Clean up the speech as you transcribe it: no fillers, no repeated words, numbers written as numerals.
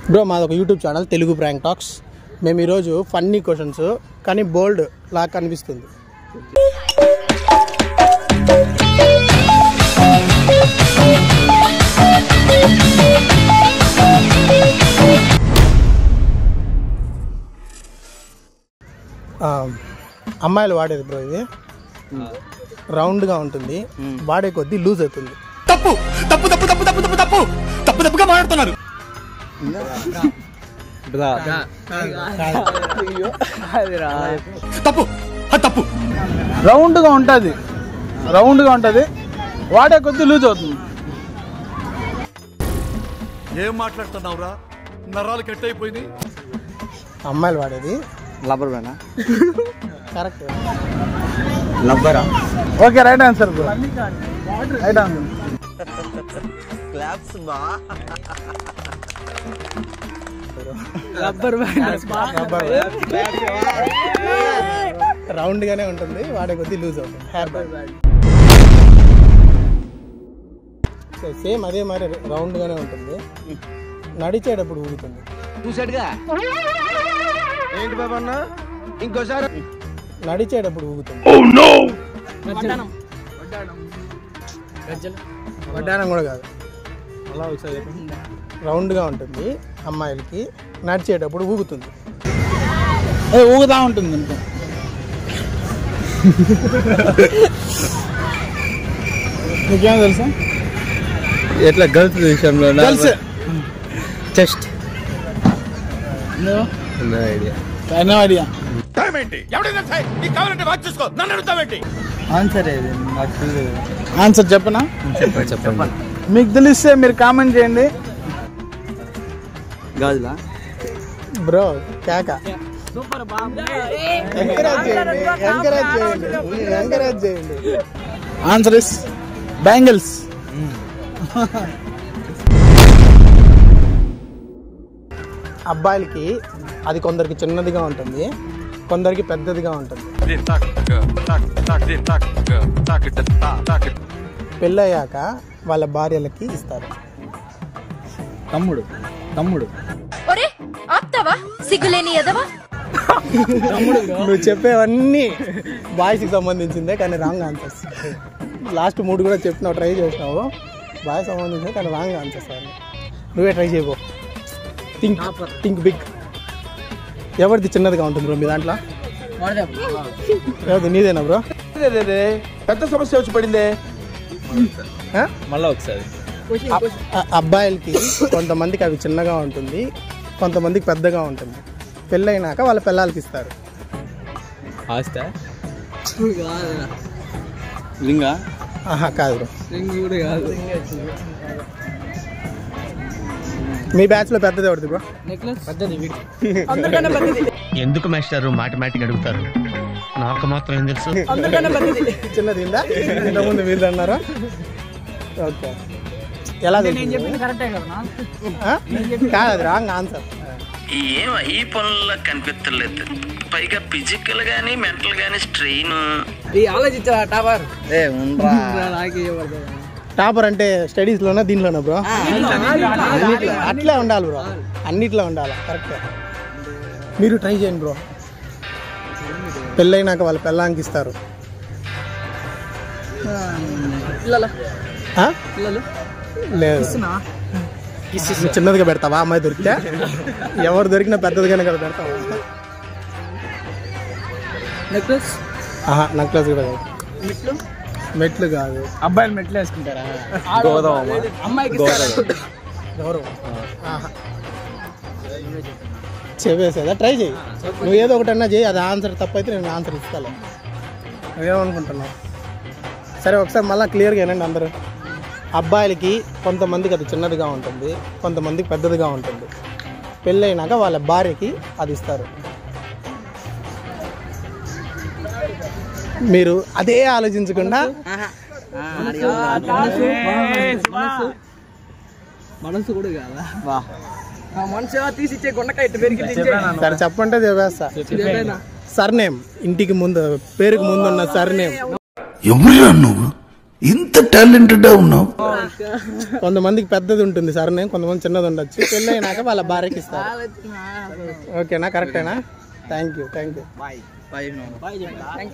Bro మాది ఒక YouTube channel Telugu prank talks. మేము ఈరోజు ఫన్నీ క్వశ్చన్స్ కానీ బోల్డ్ లాగా కనిపిస్తుంది. అమ్మాయిలు వాడేది బ్రో, ఇది రౌండ్గా ఉంటుంది, వాడే కొద్దీ లూజ్ అవుతుంది. తప్పు తప్పు తప్పు తప్పు తప్పు తప్పు తప్పు తప్పు తప్పుగా మాట్లాడుతున్నారు. తప్పు తప్పు. రౌండ్గా ఉంటుంది, వాడే కొద్ది లూజ్ అవుతుంది. ఏం మాట్లాడుతున్నావురా? నరాలు కట్ అయిపోయింది. అమ్మాయిలు వాడేది లబ్బర్ బ్యాండ్. కరెక్ట్. లబ్బరా? Okay, right answer bro, right answer. Claps బా. రబ్బర్ బ్యాండ్ రౌండ్ గానే ఉంటుంది, వాడే కొద్ది లూజ్ అవుతుంది. హెయిర్ బ్యాండ్ సేమ్ అదే మరి రౌండ్ గానే ఉంటుంది, నడిచేటప్పుడు ఊగుతుంది. చూసాడుగా ఏంటి బాబా అన్న, ఇంకోసారి నడిచేటప్పుడు ఊగుతుంది. వడ్డానం కూడా కాదు, రౌండ్ గా ఉంటుంది, అమ్మాయిలకి నడిచేటప్పుడు ఊగుతుంది. అదే ఊగుతా ఉంటుంది అనుకో. నీకేం తెలుసా? ఎట్లా గర్ల్స్ విషయంలో గర్ల్స్ చెస్ట్ ఐడియా. ఆన్సర్ ఏది? ఆన్సర్ చెప్పనా? చెప్పండి. మీకు తెలిస్తే మీరు కామెంట్ చేయండి. గాజులా బ్రో కేక. ఎంకరేజ్ చేయండి. Answer is bangles. అబ్బాయిలకి అది కొందరికి చిన్నదిగా ఉంటుంది, కొందరికి పెద్దదిగా ఉంటుంది. పెళ్ళయ్యాక వాళ్ళ భార్యలకి ఇస్తారు. తమ్ముడు. నువ్వు చెప్పేవన్నీ బాయ్స్ కి సంబంధించిందే కానీ రాంగ్ ఆన్సర్స్. లాస్ట్ 3 కూడా చెప్పినావు, ట్రై చేసినావు, బాయ్స్ సంబంధించిందే కానీ రాంగ్ ఆన్సర్స్. నువ్వే ట్రై చేయబో. Think big. ఎవరిది చిన్నదిగా ఉంటుంది బ్రో మీ దాంట్లో? ఎవరిది? నీదేనా బ్రో? పెద్ద సమస్య వచ్చి పడిందే. మళ్ళా ఒకసారి. అబ్బాయిలకి కొంతమందికి అవి చిన్నగా ఉంటుంది, కొంతమందికి పెద్దగా ఉంటుంది. పెళ్ళైనాక వాళ్ళ పిల్లలకి ఇస్తారు. ఆస్తా లింగా? ఆహా కాదు బ్రో. కాదు. మీ బ్యాచ్ లో పెద్దది ఎవరిది బ్రో? ఎందుకు మాస్టర్ మాటిమాటికి అడుగుతారు? నాకు మాత్రం ఏం తెలుసు. చిన్నది ఇందా ఇంతకుముందు వీళ్ళు అన్నారా? ఓకే, ఎలా కాదు, అది రాంగ్ ఆన్సర్. ఏం ఈ పనుల్లో కనిపించలేదు, పైగా ఫిజికల్ గానీ మెంటల్ గానీ స్ట్రెయిన్. టాపర్ అంటే స్టడీస్ లోనా దీనిలోనా బ్రో? అట్లే ఉండాలి బ్రో, అన్నిట్లో ఉండాలి. కరెక్ట్. మీరు ట్రై చేయండి బ్రో. పెళ్ళైనాక వాళ్ళ పెళ్ళానికి ఇస్తారు. లేదు, చిన్నదిగా పెడతావా? అమ్మాయి దొరికితే ఎవరు దొరికినా పెద్దదిగానే కదా పెడతావా? ఆహా, నెక్లెస్ కూడా కాదు. మెట్లు కాదు. అబ్బాయిలు మెట్లు వేసుకుంటారా? గౌరవం. చెప్పేసేదా? ట్రై చేయి. నువ్వు ఏదో ఒకటన్నా చేయి, అది ఆన్సర్ తప్పైతే నేను ఆన్సర్ ఇస్తాను. నువ్వేమనుకుంటున్నావు? సరే ఒకసారి మళ్ళీ క్లియర్గా వినండి అందరూ. అబ్బాయిలకి కొంతమందికి అది చిన్నదిగా ఉంటుంది, కొంతమందికి పెద్దదిగా ఉంటుంది. పెళ్ళైనాక వాళ్ళ భార్యకి అది ఇస్తారు. మీరు అదే ఆలోచించకుండా మనసు కూడా కాదా? సరే చెప్పంటే చెప్పేస్తా. సర్నేమ్, ఇంటికి ముందు పేరుకి ముందు ఉన్న సర్నేమ్. ఎవరు నువ్వు? ఇంత టాలెంటెడ్ ఉన్నావు. కొంతమందికి పెద్దది ఉంటుంది సార్, నేను కొంతమంది చిన్నది ఉండొచ్చు. పెళ్ళి అయినాక వాళ్ళ భార్యకి ఇస్తారు. ఓకేనా? కరెక్టేనా? Thank you.